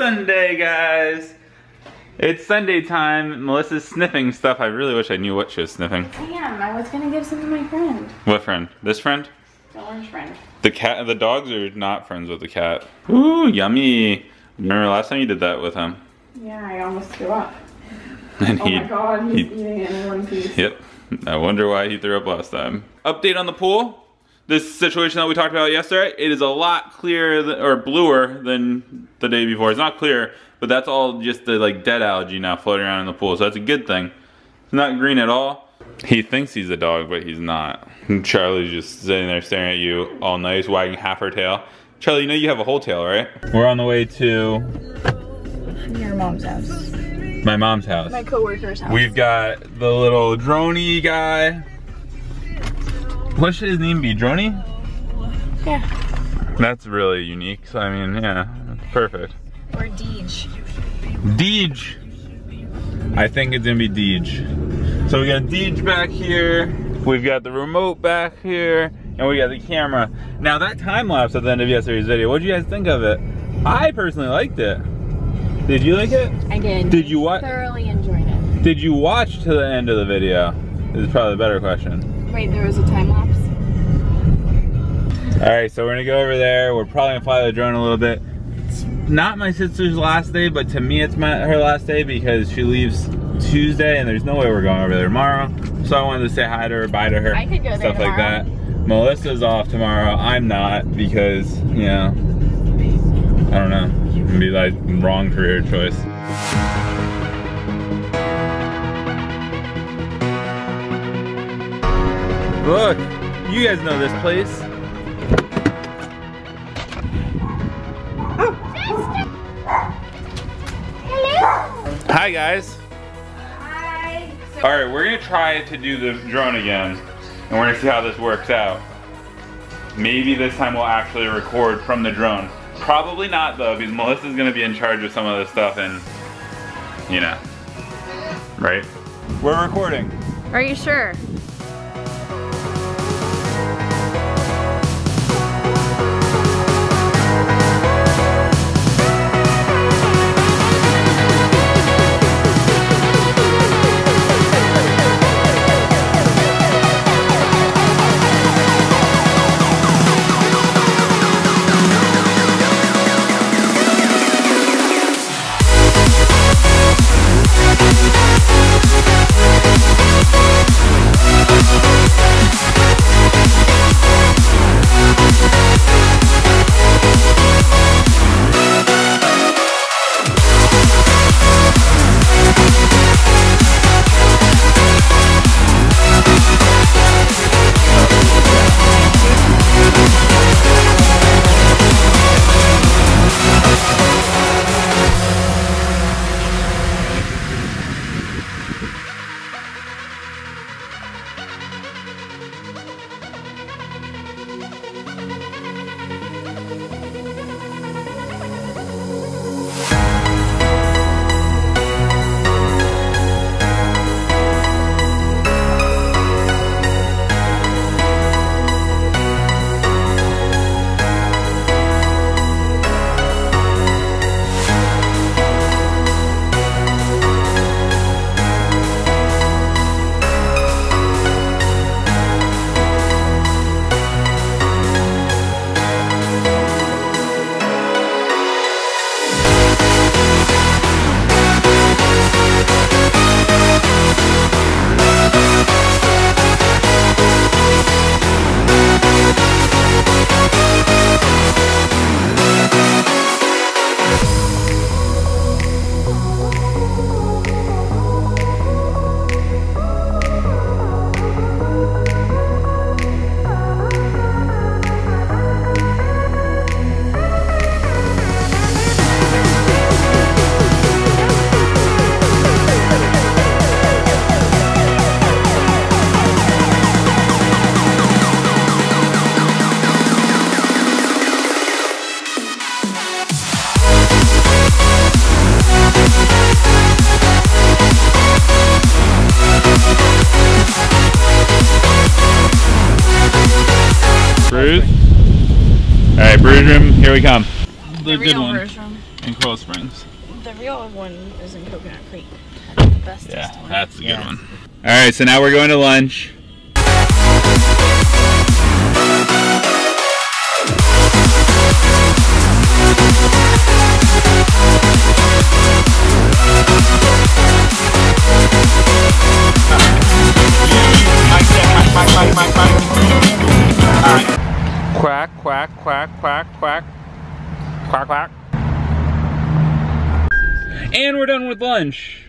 Sunday, guys. It's Sunday time. Melissa's sniffing stuff. I really wish I knew what she was sniffing. Damn, I was gonna give some to my friend. What friend? This friend? The orange friend. The cat and the dogs are not friends with the cat. Ooh, yummy. Remember last time you did that with him? Yeah, I almost threw up. And oh my god, he's eating it in one piece. Yep. I wonder why he threw up last time. Update on the pool. This situation that we talked about yesterday, it is a lot clearer or bluer than the day before. It's not clear, but that's all just the like dead algae now floating around in the pool. So that's a good thing. It's not green at all. He thinks he's a dog, but he's not. And Charlie's just sitting there staring at you all nice, wagging half her tail. Charlie, you know you have a whole tail, right? We're on the way to your mom's house. My mom's house. My coworker's house. We've got the little droney guy. What should his name be? Droney? Yeah. That's really unique. So I mean, yeah, perfect. Or Deej. Deej. I think it's gonna be Deej. So we got Deej back here. We've got the remote back here, and we got the camera. Now that time lapse at the end of yesterday's video, what did you guys think of it? I personally liked it. Did you like it? I did. Did you watch? Thoroughly enjoyed it. Did you watch to the end of the video? This is probably the better question. Wait, there was a time lapse? Alright, so we're gonna go over there. We're probably gonna fly the drone a little bit. It's not my sister's last day, but to me it's her last day because she leaves Tuesday and there's no way we're going over there tomorrow. So I wanted to say hi to her, bye to her, I could go there stuff like tomorrow. that. Melissa's off tomorrow. I'm not because, you know, I don't know. It'd be like wrong career choice. Look, you guys know this place. Hello. Hi guys. Hi. All right, we're gonna try to do the drone again, and we're gonna see how this works out. Maybe this time we'll actually record from the drone. Probably not though, because Melissa's gonna be in charge of some of this stuff and, you know, right? We're recording. Are you sure? Bruise. Alright, bruise room, here we come. The good one. Version. in Coral Springs. The real one is in Coconut Creek. That's the bestest one. That's a good one. All right, so now we're going to lunch. Quack, quack, quack, quack, quack. Quack, quack. And we're done with lunch.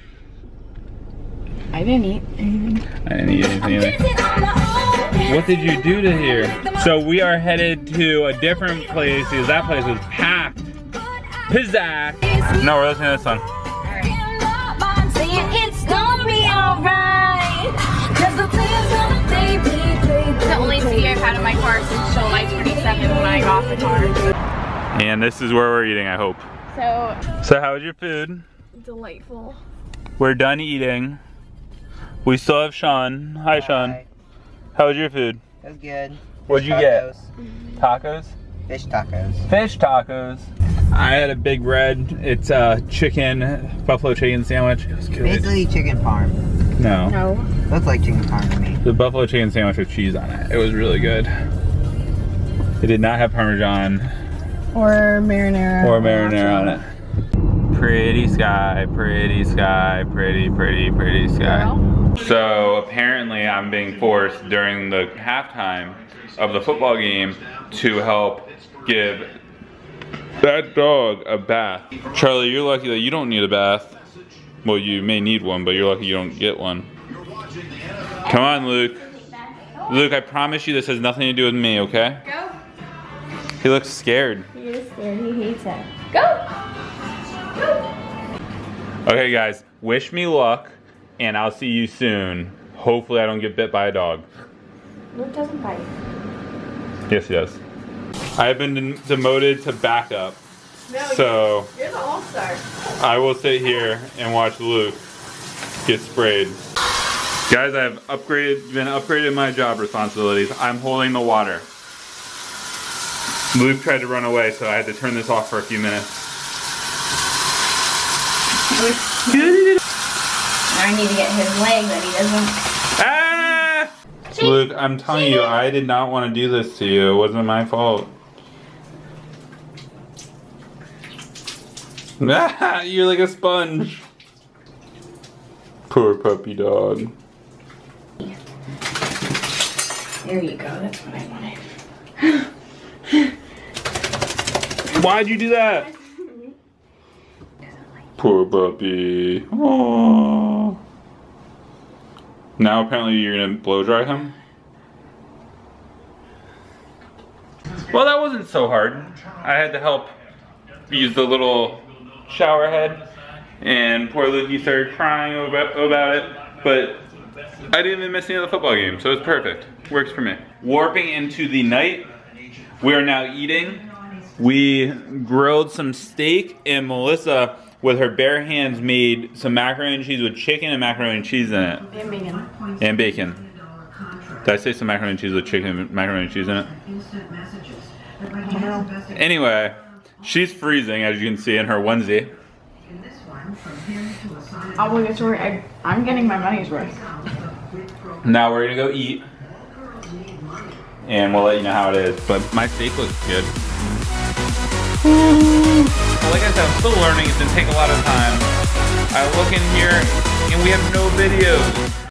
I didn't eat anything. I didn't eat anything either. What did you do to here? So we are headed to a different place because that place was packed. Pizzazz. No, we're listening to this song. It's gonna be alright. The only CD I've had in my car since July 27th when I got the car. And this is where we're eating, I hope. So how was your food? Delightful. We're done eating. We still have Sean. Hi, Sean. Hi. How was your food? It was good. What'd you get? Tacos? Fish tacos. Fish tacos. I had a big red. It's a buffalo chicken sandwich. It was good. Basically chicken parm. No. No. Looks like chicken parm to me. The buffalo chicken sandwich with cheese on it. It was really good. It did not have Parmesan. Or marinara. Or marinara on it. Pretty sky, pretty sky, pretty, pretty, pretty sky. Girl? So apparently I'm being forced during the halftime of the football game to help give that dog a bath. Charlie, you're lucky that you don't need a bath. Well, you may need one, but you're lucky you don't get one. Come on, Luke. Luke, I promise you this has nothing to do with me, okay? Go. He looks scared. He is scared. He hates it. Go. Okay, guys, wish me luck, and I'll see you soon. Hopefully I don't get bit by a dog. Luke doesn't bite. Yes, he does. I have been demoted to backup, so You're the all-star. I will sit here and watch Luke get sprayed. Guys, I've been upgraded in my job responsibilities. I'm holding the water. Luke tried to run away, so I had to turn this off for a few minutes. I need to get his leg, but he doesn't. Ah! Luke, I'm telling you, I did not want to do this to you. It wasn't my fault. Ah, you're like a sponge. Poor puppy dog. There you go, that's what I wanted. Why'd you do that? Poor puppy. Aww. Now apparently you're gonna blow dry him? Well, that wasn't so hard. I had to help use the little shower head, and poor Lukey started crying about it, but I didn't even miss any of the football game, so it's perfect. Works for me. Warping into the night, we are now eating. We grilled some steak, and Melissa, with her bare hands, made some macaroni and cheese with chicken and macaroni and cheese in it. And bacon. And bacon. Did I say some macaroni and cheese with chicken and macaroni and cheese in it? Anyway, she's freezing, as you can see, in her onesie. I'm getting my money's worth. Now we're gonna go eat, and we'll let you know how it is. But my steak looks good. Well, like I said, I'm still learning. It's gonna take a lot of time. I look in here, and we have no videos.